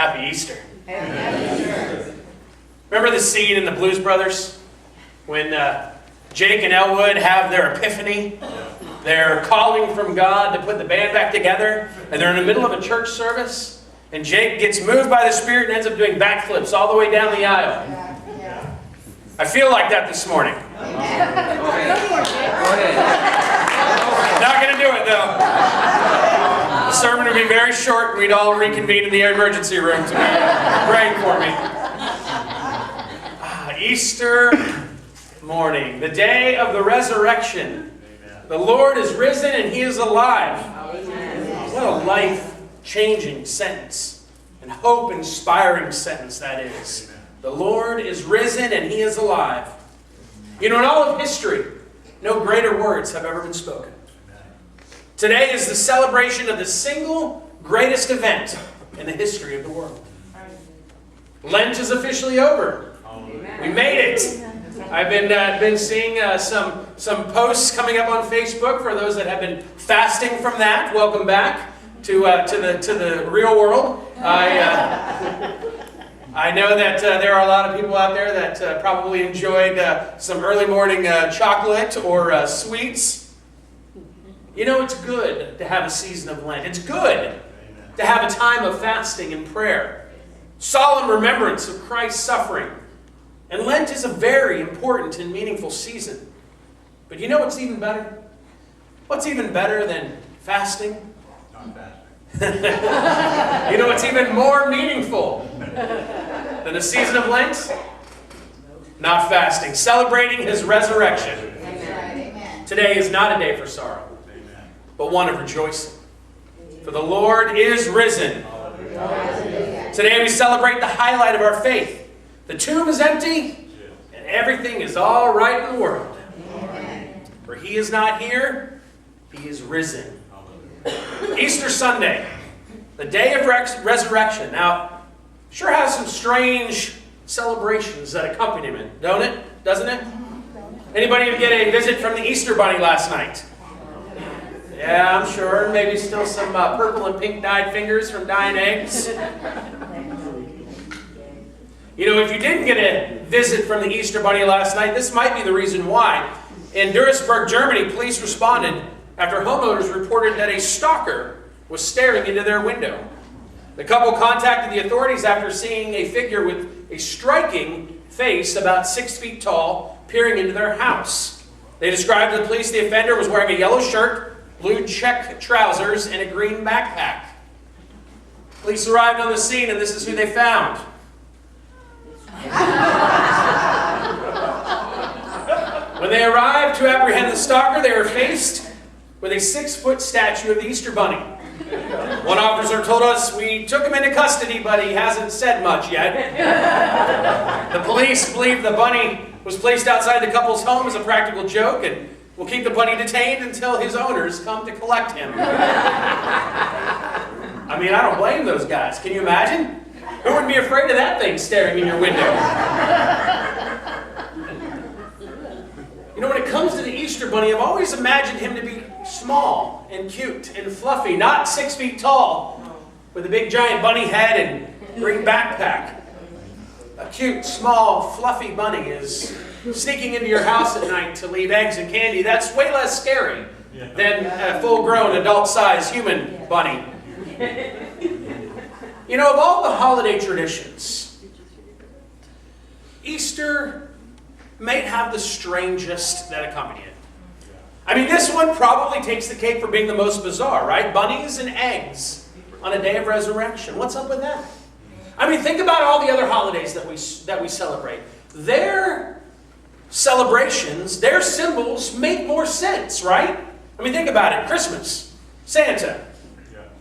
Happy Easter. Happy Easter. Remember the scene in the Blues Brothers when Jake and Elwood have their epiphany? They're calling from God to put the band back together, and they're in the middle of a church service, and Jake gets moved by the Spirit and ends up doing backflips all the way down the aisle. Yeah. I feel like that this morning. Not going to do it, though. The sermon would be very short, and we'd all reconvene in the emergency room to be praying for me. Easter morning, the day of the resurrection. The Lord is risen and He is alive. What a life-changing sentence and hope-inspiring sentence that is. The Lord is risen and He is alive. You know, in all of history, no greater words have ever been spoken. Today is the celebration of the single greatest event in the history of the world. Lent is officially over. We made it. I've been seeing some posts coming up on Facebook for those that have been fasting from that. Welcome back to the real world. I know that there are a lot of people out there that probably enjoyed some early morning chocolate or sweets. You know, it's good to have a season of Lent. It's good to have a time of fasting and prayer. Solemn remembrance of Christ's suffering. And Lent is a very important and meaningful season. But you know what's even better? What's even better than fasting? Not fasting. You know what's even more meaningful than a season of Lent? Not fasting. Celebrating His resurrection. Amen. Today is not a day for sorrow, but one of rejoicing. For the Lord is risen. Today we celebrate the highlight of our faith. The tomb is empty, and everything is all right in the world. For He is not here, He is risen. Easter Sunday, the day of resurrection. Now, sure has some strange celebrations that accompany it, doesn't it? Anybody get a visit from the Easter Bunny last night? Yeah, I'm sure. Maybe still some purple and pink dyed fingers from dyeing eggs. You know, if you didn't get a visit from the Easter Bunny last night, this might be the reason why. In Duisburg, Germany, police responded after homeowners reported that a stalker was staring into their window. The couple contacted the authorities after seeing a figure with a striking face about 6 feet tall peering into their house. They described to the police the offender was wearing a yellow shirt, blue check trousers, and a green backpack. Police arrived on the scene, and this is who they found. When they arrived to apprehend the stalker, they were faced with a 6-foot statue of the Easter Bunny. One officer told us, "We took him into custody, but he hasn't said much yet." The police believe the bunny was placed outside the couple's home as a practical joke and will keep the bunny detained until his owners come to collect him. I mean, I don't blame those guys. Can you imagine? Who wouldn't be afraid of that thing staring in your window? You know, when it comes to the Easter Bunny, I've always imagined him to be small and cute and fluffy, not 6 feet tall, with a big giant bunny head and green backpack. A cute, small, fluffy bunny is sneaking into your house at night to leave eggs and candy. That's way less scary than a full-grown, adult-sized human bunny. You know, of all the holiday traditions, Easter may have the strangest that accompany it. I mean, this one probably takes the cake for being the most bizarre, right? Bunnies and eggs on a day of resurrection. What's up with that? I mean, think about all the other holidays that we celebrate. Their celebrations, their symbols make more sense, right? I mean, think about it. Christmas, Santa,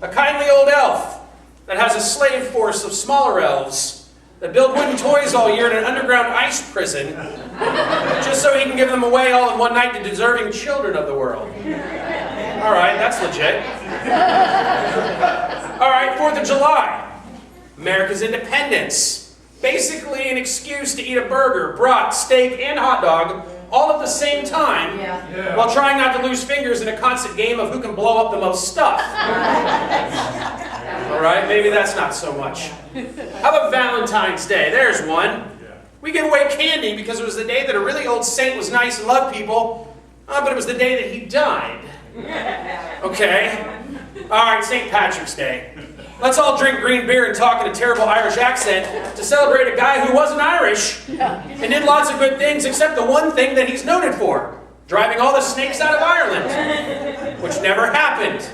a kindly old elf that has a slave force of smaller elves that build wooden toys all year in an underground ice prison just so he can give them away all in one night to deserving children of the world. All right, that's legit. All right, 4th of July, America's independence. Basically an excuse to eat a burger, brat, steak, and hot dog all at the same time while trying not to lose fingers in a constant game of who can blow up the most stuff. All right? Maybe that's not so much. How about Valentine's Day? There's one. We give away candy because it was the day that a really old saint was nice and loved people, but it was the day that he died. Okay. All right, St. Patrick's Day. Let's all drink green beer and talk in a terrible Irish accent to celebrate a guy who wasn't Irish and did lots of good things except the one thing that he's noted for, driving all the snakes out of Ireland, which never happened.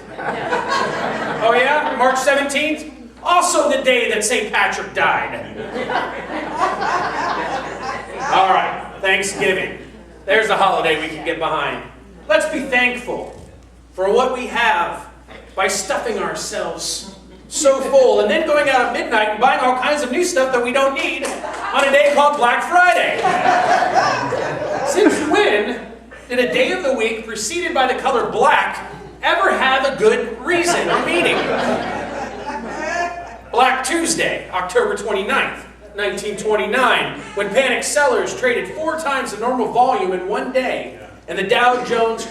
Oh yeah? March 17th? Also the day that St. Patrick died. All right, Thanksgiving. There's a holiday we can get behind. Let's be thankful for what we have by stuffing ourselves so full and then going out at midnight and buying all kinds of new stuff that we don't need on a day called Black Friday. Since when did a day of the week preceded by the color black ever have a good reason or meaning? Black Tuesday, October 29th, 1929, when panicked sellers traded 4 times the normal volume in one day, and the Dow Jones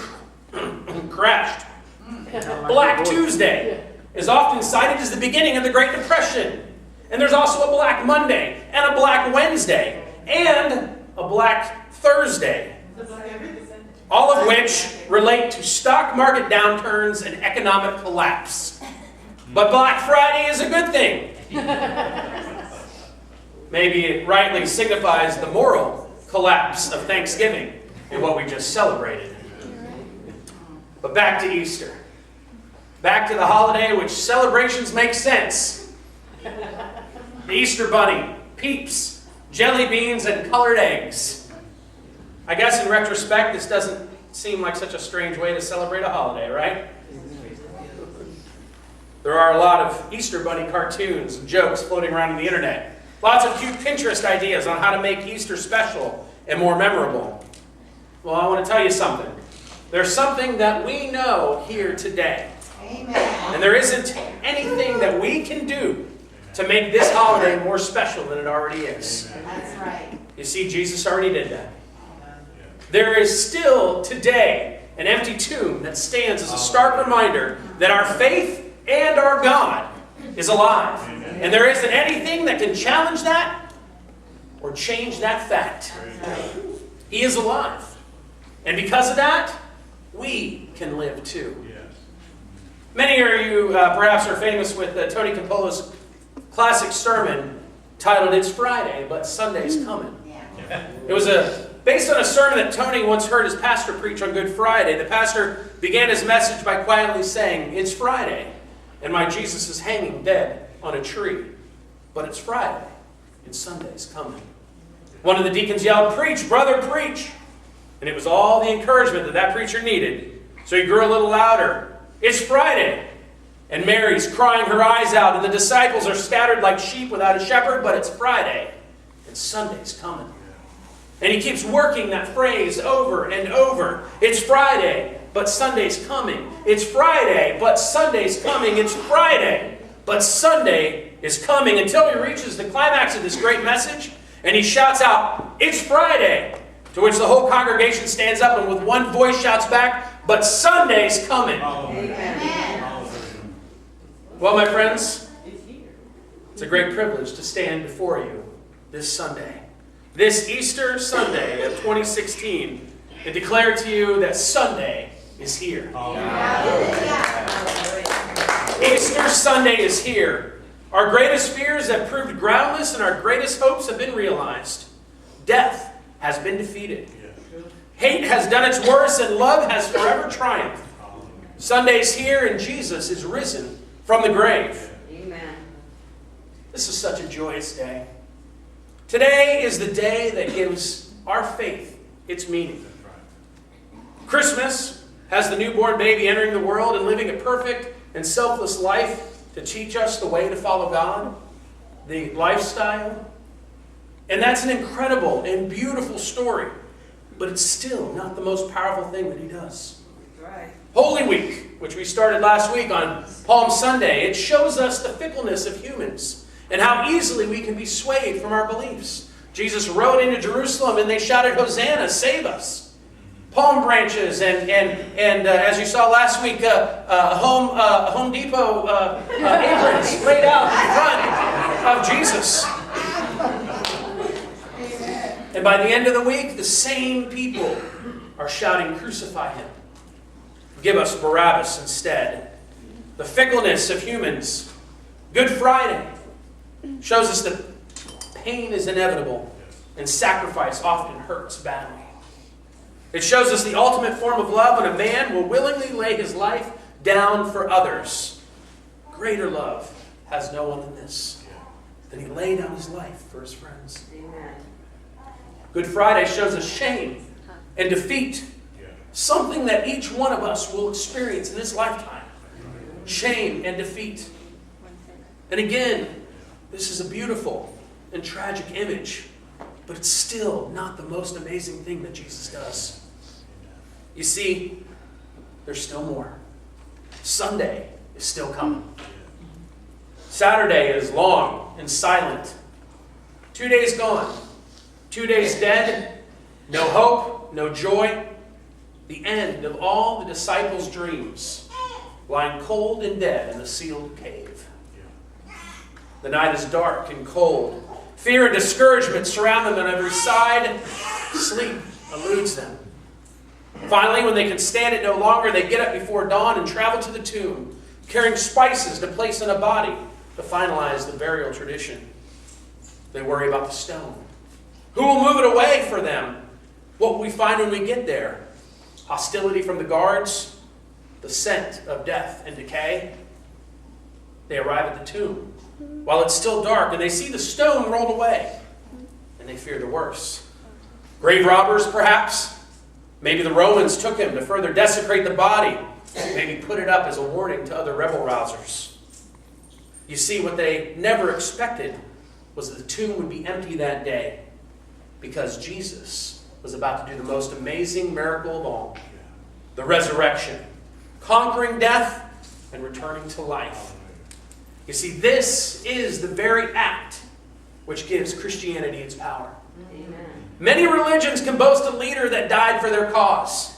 crashed. Black Tuesday is often cited as the beginning of the Great Depression. And there's also a Black Monday, and a Black Wednesday, and a Black Thursday. All of which relate to stock market downturns and economic collapse. But Black Friday is a good thing. Maybe it rightly signifies the moral collapse of Thanksgiving and what we just celebrated. But back to Easter. Back to the holiday which celebrations make sense. The Easter Bunny, peeps, jelly beans, and colored eggs. I guess in retrospect, this doesn't seem like such a strange way to celebrate a holiday, right? There are a lot of Easter Bunny cartoons and jokes floating around on the internet. Lots of cute Pinterest ideas on how to make Easter special and more memorable. Well, I want to tell you something. There's something that we know here today. Amen. And there isn't anything that we can do to make this holiday more special than it already is. That's right. You see, Jesus already did that. There is still today an empty tomb that stands as a stark reminder that our faith and our God is alive. And there isn't anything that can challenge that or change that fact. He is alive. And because of that, we can live too. Many of you perhaps are famous with Tony Campolo's classic sermon titled "It's Friday, but Sunday's Coming." It was based on a sermon that Tony once heard his pastor preach on Good Friday. The pastor began his message by quietly saying, "It's Friday, and my Jesus is hanging dead on a tree. But it's Friday, and Sunday's coming." One of the deacons yelled, "Preach, brother, preach!" And it was all the encouragement that that preacher needed. So he grew a little louder. "It's Friday, and Mary's crying her eyes out, and the disciples are scattered like sheep without a shepherd, but it's Friday, and Sunday's coming." And he keeps working that phrase over and over. It's Friday, but Sunday's coming. It's Friday, but Sunday's coming. It's Friday, but Sunday is coming, until he reaches the climax of this great message, and he shouts out, "It's Friday," to which the whole congregation stands up and with one voice shouts back, "But Sunday's coming." Amen. Well, my friends, it's a great privilege to stand before you this Sunday, this Easter Sunday of 2016, and declare to you that Sunday is here. Easter Sunday is here. Our greatest fears have proved groundless, and our greatest hopes have been realized. Death has been defeated. Hate has done its worst, and love has forever triumphed. Sunday's here, and Jesus is risen from the grave. Amen. This is such a joyous day. Today is the day that gives our faith its meaning. Christmas has the newborn baby entering the world and living a perfect and selfless life to teach us the way to follow God, the lifestyle. And that's an incredible and beautiful story, but it's still not the most powerful thing that he does. Right. Holy Week, which we started last week on Palm Sunday, it shows us the fickleness of humans and how easily we can be swayed from our beliefs. Jesus rode into Jerusalem and they shouted, "Hosanna, save us." palm branches, and as you saw last week, Home Depot aprons laid out in front of Jesus. And by the end of the week, the same people are shouting, "Crucify him. Give us Barabbas instead." The fickleness of humans. Good Friday shows us that pain is inevitable and sacrifice often hurts badly. It shows us the ultimate form of love when a man will willingly lay his life down for others. Greater love has no one than this, that he laid down his life for his friends. Amen. Good Friday shows us shame and defeat, something that each one of us will experience in this lifetime. Shame and defeat. And again, this is a beautiful and tragic image, but it's still not the most amazing thing that Jesus does. You see, there's still more. Sunday is still coming. Saturday is long and silent. 2 days gone. 2 days dead. No hope, no joy. The end of all the disciples' dreams, lying cold and dead in a sealed cave. The night is dark and cold. Fear and discouragement surround them on every side. Sleep eludes them. Finally, when they can stand it no longer, they get up before dawn and travel to the tomb, carrying spices to place in a body to finalize the burial tradition. They worry about the stone. Who will move it away for them? What will we find when we get there? Hostility from the guards, the scent of death and decay. They arrive at the tomb while it's still dark, and they see the stone rolled away, and they fear the worst. Grave robbers, perhaps. Maybe the Romans took him to further desecrate the body, maybe put it up as a warning to other rebel rousers. You see, what they never expected was that the tomb would be empty that day, because Jesus was about to do the most amazing miracle of all, the resurrection, conquering death and returning to life. You see, this is the very act which gives Christianity its power. Amen. Many religions can boast a leader that died for their cause,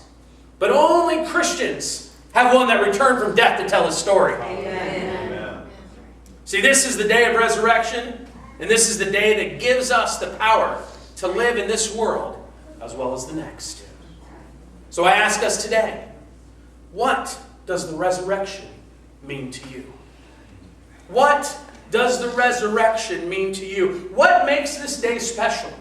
but only Christians have one that returned from death to tell his story. Amen. See, this is the day of resurrection, and this is the day that gives us the power to live in this world as well as the next. So I ask us today, what does the resurrection mean to you? What does the resurrection mean to you? What makes this day special?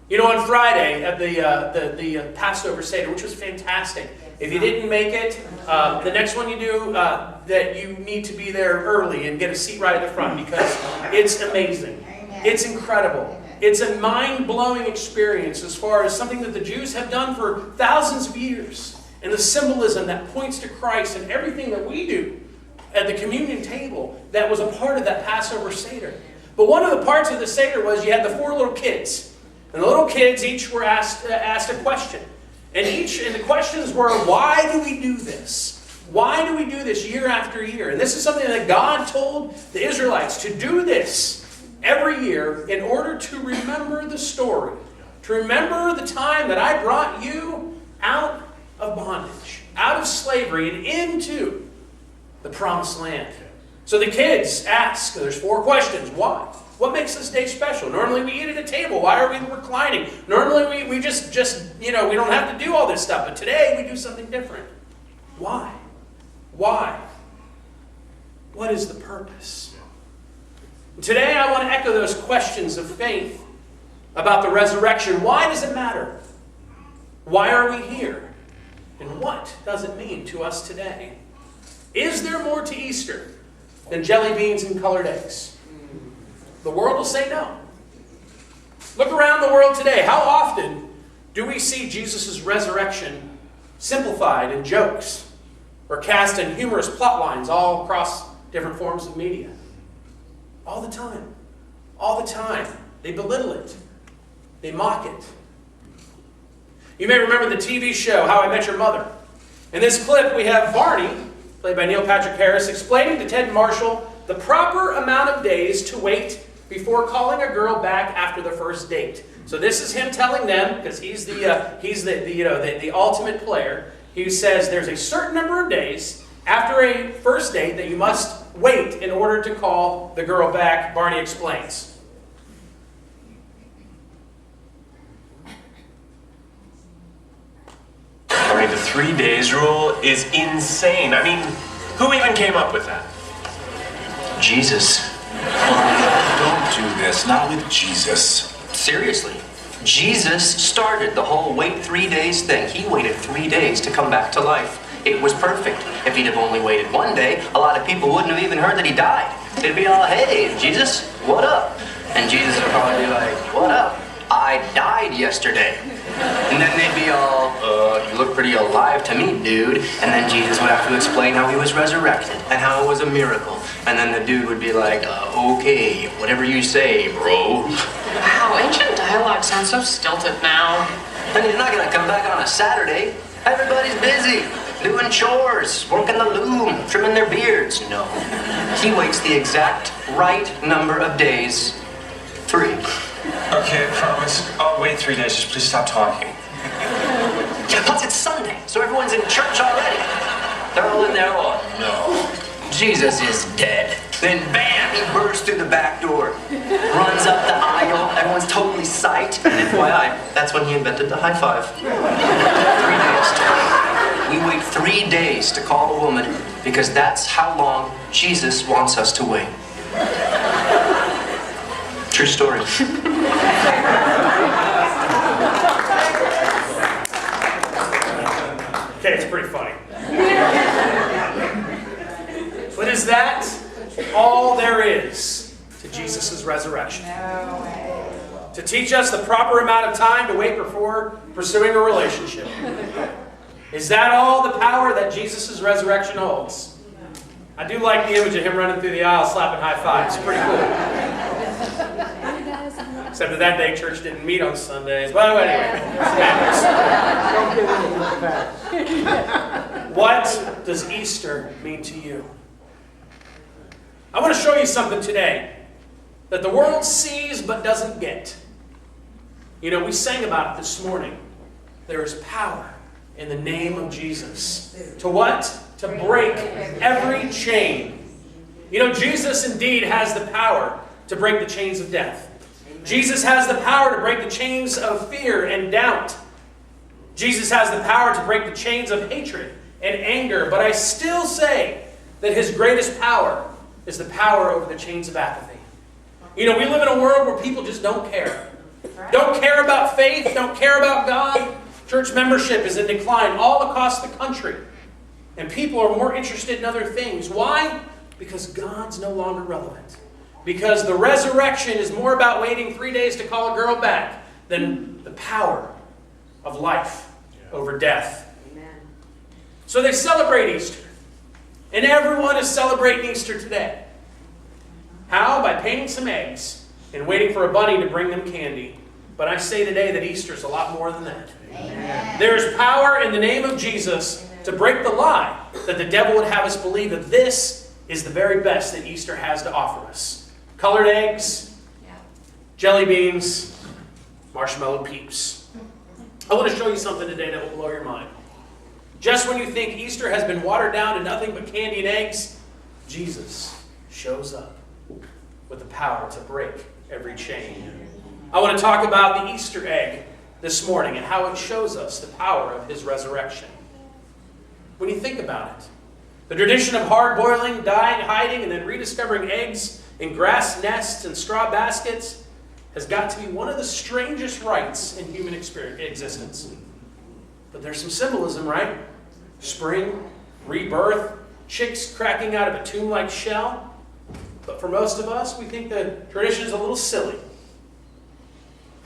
You know, on Friday at the Passover Seder, which was fantastic. If you didn't make it, the next one you do, that you need to be there early and get a seat right at the front, because it's amazing. It's incredible. It's a mind-blowing experience as far as something that the Jews have done for thousands of years, and the symbolism that points to Christ and everything that we do at the communion table that was a part of that Passover Seder. But one of the parts of the Seder was you had the 4 little kids. And the little kids each were asked a question. And the questions were, why do we do this? Why do we do this year after year? And this is something that God told the Israelites to do this every year in order to remember the story. To remember the time that I brought you out of bondage, out of slavery, and into the promised land. So the kids ask, there's 4 questions. Why? What makes this day special? Normally we eat at a table. Why are we reclining? Normally we just we don't have to do all this stuff. But today we do something different. Why? Why? What is the purpose? Today I want to echo those questions of faith about the resurrection. Why does it matter? Why are we here? And what does it mean to us today? Is there more to Easter than jelly beans and colored eggs? The world will say no. Look around the world today. How often do we see Jesus' resurrection simplified in jokes or cast in humorous plot lines all across different forms of media? All the time. All the time. They belittle it. They mock it. You may remember the TV show How I Met Your Mother. In this clip, we have Barney, played by Neil Patrick Harris, explaining to Ted Marshall the proper amount of days to wait before calling a girl back after the first date. So this is him telling them, because he's the ultimate player. He says there's a certain number of days after a first date that you must wait in order to call the girl back. Barney explains. I mean, the 3 days rule is insane. I mean, who even came up with that? Jesus. Don't do this, not with Jesus. Seriously. Jesus started the whole wait 3 days thing. He waited 3 days to come back to life. It was perfect. If he'd have only waited 1 day, a lot of people wouldn't have even heard that he died. They'd be all, hey, Jesus, what up? And Jesus would probably be like, what up? I died yesterday. And then they'd be all, you look pretty alive to me, dude. And then Jesus would have to explain how he was resurrected and how it was a miracle. And then the dude would be like, okay, whatever you say, bro. Wow, ancient dialogue sounds so stilted now. And he's not gonna come back on a Saturday. Everybody's busy, doing chores, working the loom, trimming their beards. No. He waits the exact right number of days. 3. Okay, I promise. I'll wait 3 days. Just please stop talking. Plus it's Sunday, so everyone's in church already. They're all in there, oh no. Jesus is dead. Then bam, he bursts through the back door, runs up the aisle, everyone's totally psyched. And FYI, that's when he invented the high five. 3 days. We wait 3 days to call a woman because that's how long Jesus wants us to wait. True story. Okay, it's pretty funny. But is that all there is to Jesus' resurrection? To teach us the proper amount of time to wait before pursuing a relationship? Is that all the power that Jesus' resurrection holds? I do like the image of him running through the aisle slapping high fives. It's pretty cool. Except that that day church didn't meet on Sundays. But anyway, what does Easter mean to you? I want to show you something today that the world sees but doesn't get. You know, we sang about it this morning. There is power in the name of Jesus. To what? To break every chain. You know, Jesus indeed has the power to break the chains of death. Jesus has the power to break the chains of fear and doubt. Jesus has the power to break the chains of hatred and anger. But I still say that his greatest power is the power over the chains of apathy. You know, we live in a world where people just don't care. Don't care about faith, don't care about God. Church membership is in decline all across the country. And people are more interested in other things. Why? Because God's no longer relevant. Because the resurrection is more about waiting 3 days to call a girl back than the power of life over death. Amen. So they celebrate Easter. And everyone is celebrating Easter today. How? By painting some eggs and waiting for a bunny to bring them candy. But I say today that Easter is a lot more than that. Amen. There's power in the name of Jesus to break the lie that the devil would have us believe that this is the very best that Easter has to offer us. Colored eggs, jelly beans, marshmallow peeps. I want to show you something today that will blow your mind. Just when you think Easter has been watered down to nothing but candy and eggs, Jesus shows up with the power to break every chain. I want to talk about the Easter egg this morning and how it shows us the power of his resurrection. When you think about it, the tradition of hard-boiling, dying, hiding, and then rediscovering eggs in grass nests and straw baskets has got to be one of the strangest rites in human existence. But there's some symbolism, right? Spring, rebirth, chicks cracking out of a tomb-like shell. But for most of us, we think the tradition is a little silly.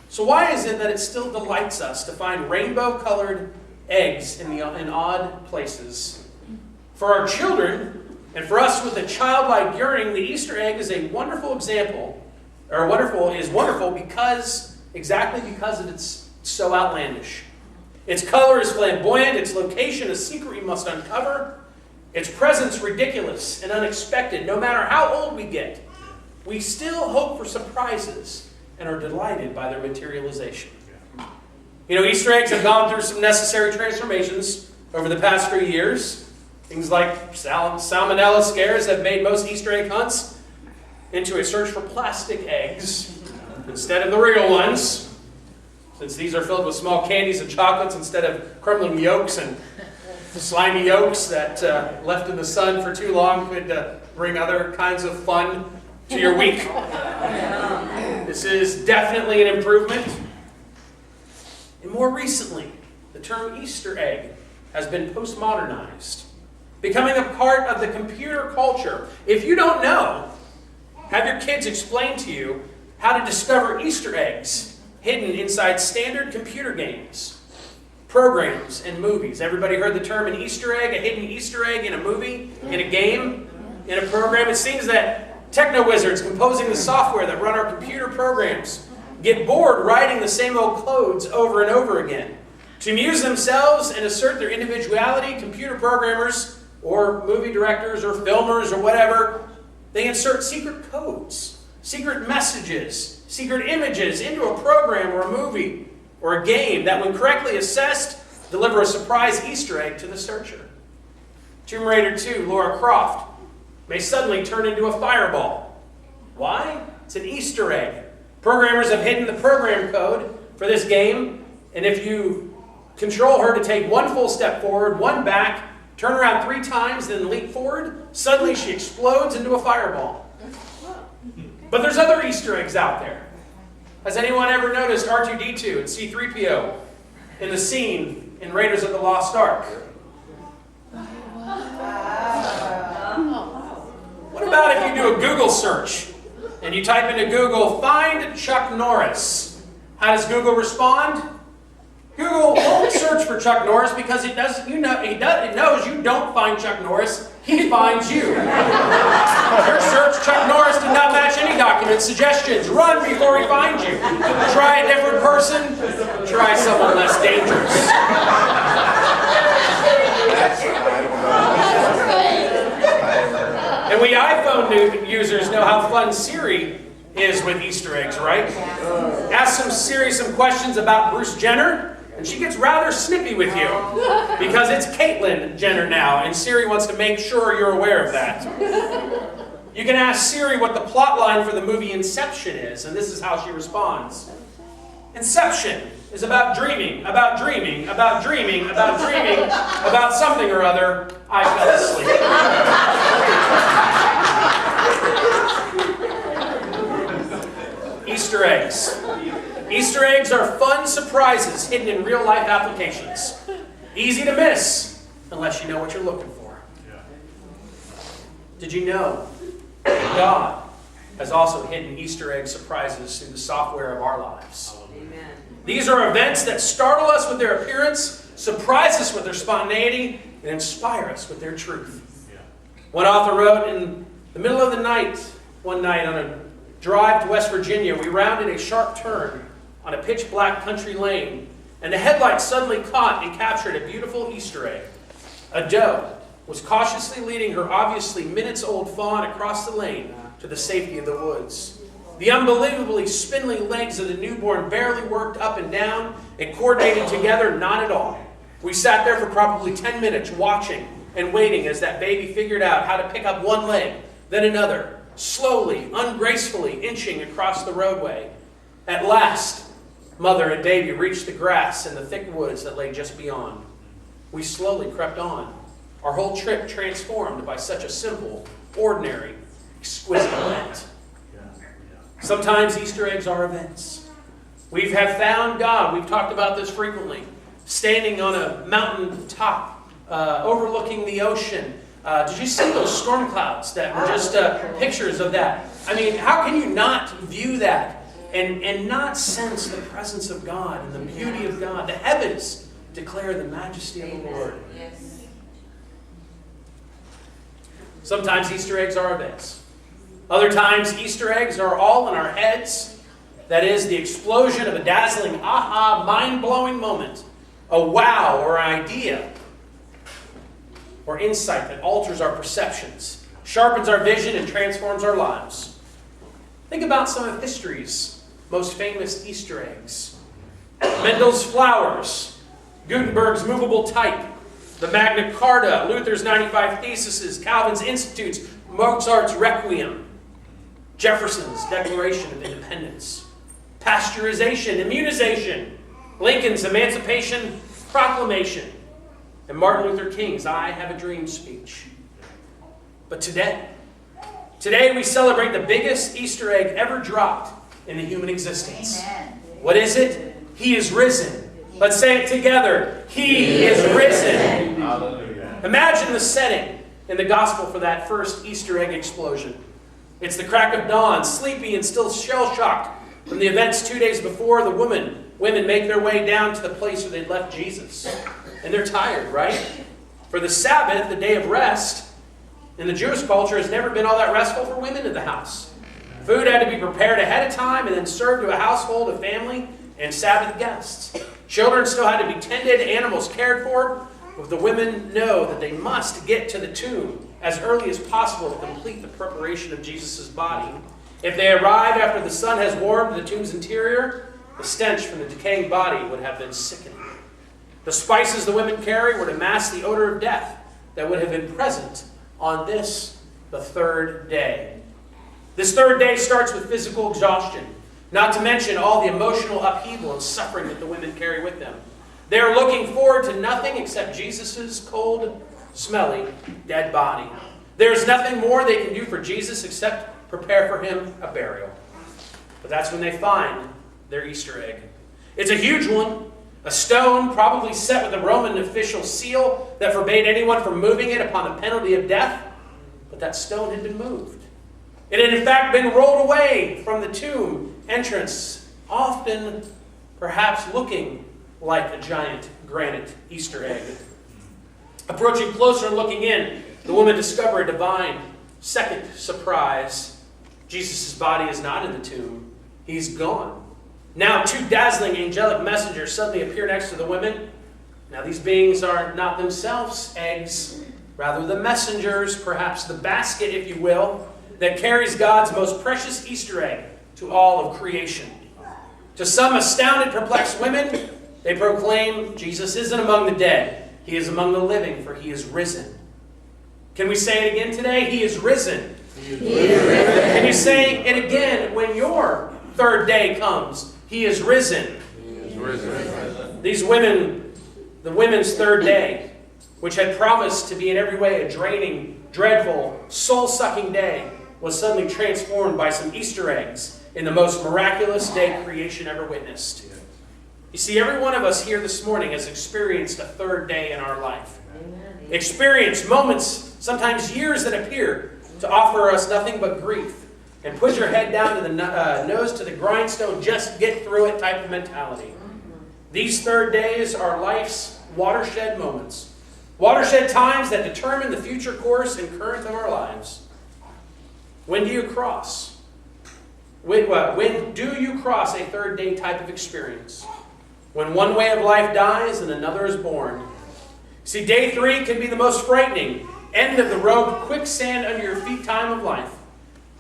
So why is it that it still delights us to find rainbow-colored eggs in odd places? For our children, and for us with a childlike yearning, the Easter egg is a wonderful example, is wonderful because it's so outlandish. Its color is flamboyant, its location a secret we must uncover, its presence ridiculous and unexpected. No matter how old we get, we still hope for surprises and are delighted by their materialization. You know, Easter eggs have gone through some necessary transformations over the past few years. Things like salmonella scares have made most Easter egg hunts into a search for plastic eggs instead of the real ones, since these are filled with small candies and chocolates instead of crumbling yolks and slimy yolks that left in the sun for too long could bring other kinds of fun to your week. This is definitely an improvement. And more recently, the term Easter egg has been postmodernized, becoming a part of the computer culture. If you don't know, have your kids explain to you how to discover Easter eggs hidden inside standard computer games, programs, and movies. Everybody heard the term an Easter egg, a hidden Easter egg in a movie, in a game, in a program? It seems that techno-wizards composing the software that run our computer programs get bored writing the same old codes over and over again. To amuse themselves and assert their individuality, computer programmers or movie directors or filmers or whatever, they insert secret codes, secret messages, secret images into a program or a movie or a game that, when correctly assessed, deliver a surprise Easter egg to the searcher. Tomb Raider 2, Lara Croft, may suddenly turn into a fireball. Why? It's an Easter egg. Programmers have hidden the program code for this game, and if you control her to take one full step forward, one back, turn around 3 times, then leap forward, suddenly she explodes into a fireball. But there's other Easter eggs out there. Has anyone ever noticed R2-D2 and C-3PO in the scene in Raiders of the Lost Ark? What about if you do a Google search and you type into Google, find Chuck Norris? How does Google respond? Google won't search for Chuck Norris because it knows you don't find Chuck Norris. He finds you. Your search, Chuck Norris, did not match any document suggestions. Run before he finds you. Try a different person. Try someone less dangerous. And we iPhone users know how fun Siri is with Easter eggs, right? Ask some questions about Bruce Jenner, and she gets rather snippy with you because it's Caitlyn Jenner now, and Siri wants to make sure you're aware of that. You can ask Siri what the plot line for the movie Inception is, and this is how she responds. Inception is about dreaming, about dreaming, about dreaming, about dreaming, about something or other. I fell asleep. Easter eggs. Easter eggs are fun surprises hidden in real-life applications. Easy to miss, unless you know what you're looking for. Did you know that God has also hidden Easter egg surprises through the software of our lives? Amen. These are events that startle us with their appearance, surprise us with their spontaneity, and inspire us with their truth. One author wrote, in the middle of the night, one night on a drive to West Virginia, we rounded a sharp turn on a pitch-black country lane, and the headlights suddenly caught and captured a beautiful Easter egg. A doe was cautiously leading her obviously minutes-old fawn across the lane to the safety of the woods. The unbelievably spindly legs of the newborn barely worked up and down and coordinated together, not at all. We sat there for probably 10 minutes watching and waiting as that baby figured out how to pick up one leg, then another, slowly, ungracefully inching across the roadway. At last, mother and baby reached the grass and the thick woods that lay just beyond. We slowly crept on, our whole trip transformed by such a simple, ordinary, exquisite event. Sometimes Easter eggs are events. We have found God, we've talked about this frequently, standing on a mountain top, overlooking the ocean. Did you see those storm clouds that were just pictures of that? I mean, how can you not view that and not sense the presence of God and the beauty of God? The heavens declare the majesty of the Lord. Yes. Sometimes Easter eggs are events. Other times, Easter eggs are all in our heads. That is, the explosion of a dazzling, aha, mind-blowing moment, a wow or idea or insight that alters our perceptions, sharpens our vision, and transforms our lives. Think about some of history's most famous Easter eggs. Mendel's flowers, Gutenberg's movable type, the Magna Carta, Luther's 95 Theses, Calvin's Institutes, Mozart's Requiem, Jefferson's Declaration of Independence, pasteurization, immunization, Lincoln's Emancipation Proclamation, and Martin Luther King's I Have a Dream speech. But today we celebrate the biggest Easter egg ever dropped in the human existence. Amen. What is it? He is risen. Let's say it together. He is risen. Hallelujah. Imagine the setting in the gospel for that first Easter egg explosion. It's the crack of dawn, sleepy and still shell-shocked from the events 2 days before. The women make their way down to the place where they'd left Jesus. And they're tired, right? For the Sabbath, the day of rest, in the Jewish culture has never been all that restful for women in the house. Food had to be prepared ahead of time and then served to a household of family and Sabbath guests. Children still had to be tended, animals cared for, but the women know that they must get to the tomb as early as possible to complete the preparation of Jesus' body. If they arrive after the sun has warmed the tomb's interior, the stench from the decaying body would have been sickening. The spices the women carry were to mask the odor of death that would have been present on this, the third day. This third day starts with physical exhaustion, not to mention all the emotional upheaval and suffering that the women carry with them. They are looking forward to nothing except Jesus' cold, smelly, dead body. There's nothing more they can do for Jesus except prepare for him a burial. But that's when they find their Easter egg. It's a huge one, a stone probably set with a Roman official seal that forbade anyone from moving it upon the penalty of death. But that stone had been moved. It had in fact been rolled away from the tomb entrance, often perhaps looking like a giant granite Easter egg. Approaching closer and looking in, the women discover a divine second surprise. Jesus' body is not in the tomb. He's gone. Now 2 dazzling angelic messengers suddenly appear next to the women. Now these beings are not themselves eggs, rather the messengers, perhaps the basket, if you will, that carries God's most precious Easter egg to all of creation. To some astounded, perplexed women, they proclaim Jesus isn't among the dead. He is among the living, for he is risen. Can we say it again today? He is risen. He is risen. Can you say it again when your third day comes? He is risen. He is risen. These women, the women's third day, which had promised to be in every way a draining, dreadful, soul-sucking day, was suddenly transformed by some Easter eggs in the most miraculous day creation ever witnessed. You see, every one of us here this morning has experienced a third day in our life. Experienced moments, sometimes years, that appear to offer us nothing but grief and push your head down to the nose to the grindstone, just get through it type of mentality. These third days are life's watershed moments. Watershed times that determine the future course and current of our lives. When do you cross? When do you cross a third day type of experience? When one way of life dies and another is born. See, day 3 can be the most frightening, end of the road, quicksand under your feet time of life.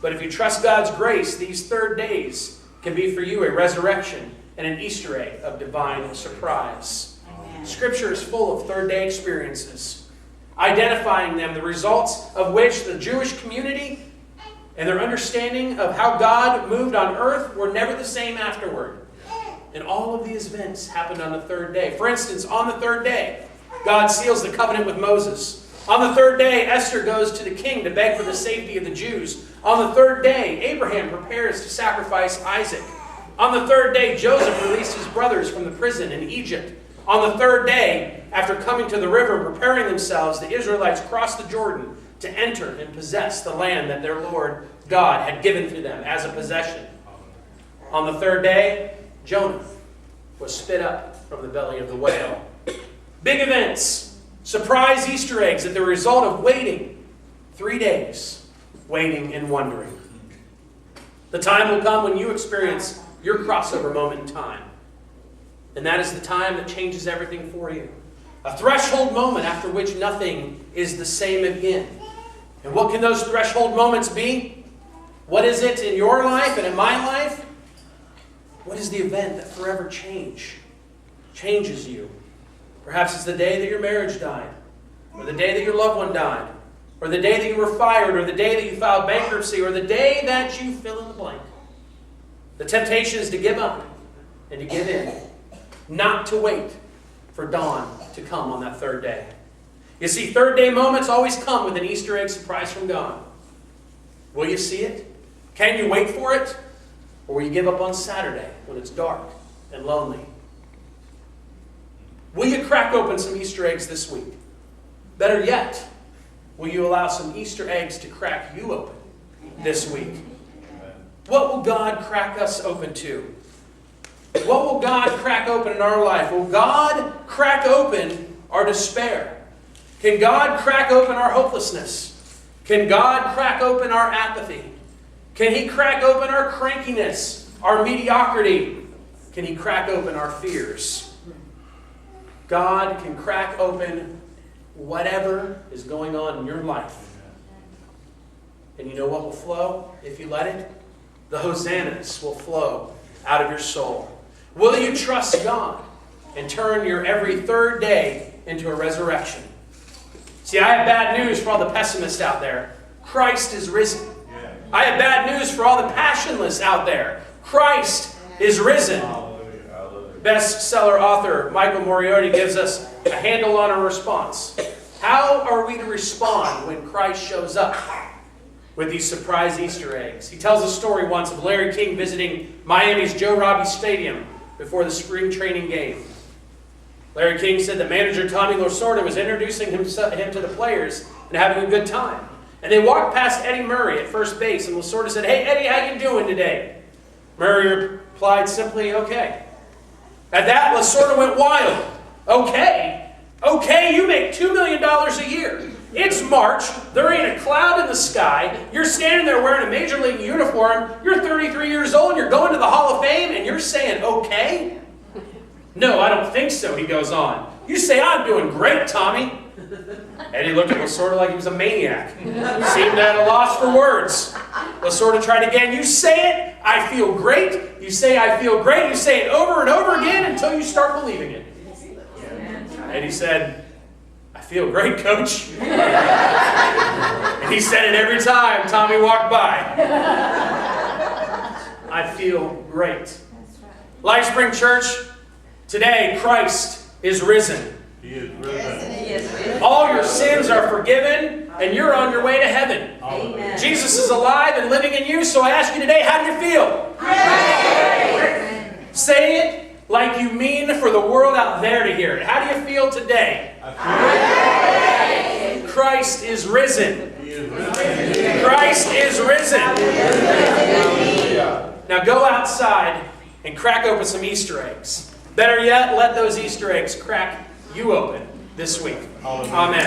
But if you trust God's grace, these third days can be for you a resurrection and an Easter egg of divine surprise. Amen. Scripture is full of third day experiences, identifying them, the results of which the Jewish community and their understanding of how God moved on earth were never the same afterward. And all of these events happened on the third day. For instance, on the third day, God seals the covenant with Moses. On the third day, Esther goes to the king to beg for the safety of the Jews. On the third day, Abraham prepares to sacrifice Isaac. On the third day, Joseph released his brothers from the prison in Egypt. On the third day, after coming to the river and preparing themselves, the Israelites crossed the Jordan to enter and possess the land that their Lord God had given to them as a possession. On the third day, Jonah was spit up from the belly of the whale. Big events, surprise Easter eggs that the result of waiting 3 days, waiting and wondering. The time will come when you experience your crossover moment in time. And that is the time that changes everything for you. A threshold moment after which nothing is the same again. And what can those threshold moments be? What is it in your life and in my life? What is the event that forever changes you? Perhaps it's the day that your marriage died, or the day that your loved one died, or the day that you were fired, or the day that you filed bankruptcy, or the day that you fill in the blank. The temptation is to give up and to give in, not to wait for dawn to come on that third day. You see, third day moments always come with an Easter egg surprise from God. Will you see it? Can you wait for it? Or will you give up on Saturday when it's dark and lonely? Will you crack open some Easter eggs this week? Better yet, will you allow some Easter eggs to crack you open this week? What will God crack us open to? What will God crack open in our life? Will God crack open our despair? Can God crack open our hopelessness? Can God crack open our apathy? Can He crack open our crankiness, our mediocrity? Can He crack open our fears? God can crack open whatever is going on in your life. And you know what will flow if you let it? The hosannas will flow out of your soul. Will you trust God and turn your every third day into a resurrection? See, I have bad news for all the pessimists out there. Christ is risen. I have bad news for all the passionless out there. Christ is risen. Bestseller author Michael Moriarty gives us a handle on a response. How are we to respond when Christ shows up with these surprise Easter eggs? He tells a story once of Larry King visiting Miami's Joe Robbie Stadium before the spring training game. Larry King said that manager Tommy Lasorda was introducing him to the players and having a good time. And they walked past Eddie Murray at first base, and Lasorda said, "Hey, Eddie, how you doing today?" Murray replied simply, "Okay." At that, Lasorda went wild. "Okay? Okay, you make $2 million a year. It's March. There ain't a cloud in the sky. You're standing there wearing a Major League uniform. You're 33 years old. You're going to the Hall of Fame, and you're saying, okay? No, I don't think so," he goes on. "You say I'm doing great, Tommy." Eddie looked at Lasorda like he was a maniac. Seemed at a loss for words. Lasorda tried again. "You say it, I feel great. You say I feel great. You say it over and over again until you start believing it." Eddie said, "I feel great, Coach." And he said it every time Tommy walked by. "I feel great." Life Spring Church, today Christ is risen. He is risen. All your sins are forgiven, and you're on your way to heaven. Amen. Jesus is alive and living in you, so I ask you today, how do you feel? Great. Say it like you mean for the world out there to hear it. How do you feel today? I Christ is risen. feel he is risen. Christ is risen. Now go outside and crack open some Easter eggs. Better yet, let those Easter eggs crack you open this week. Amen.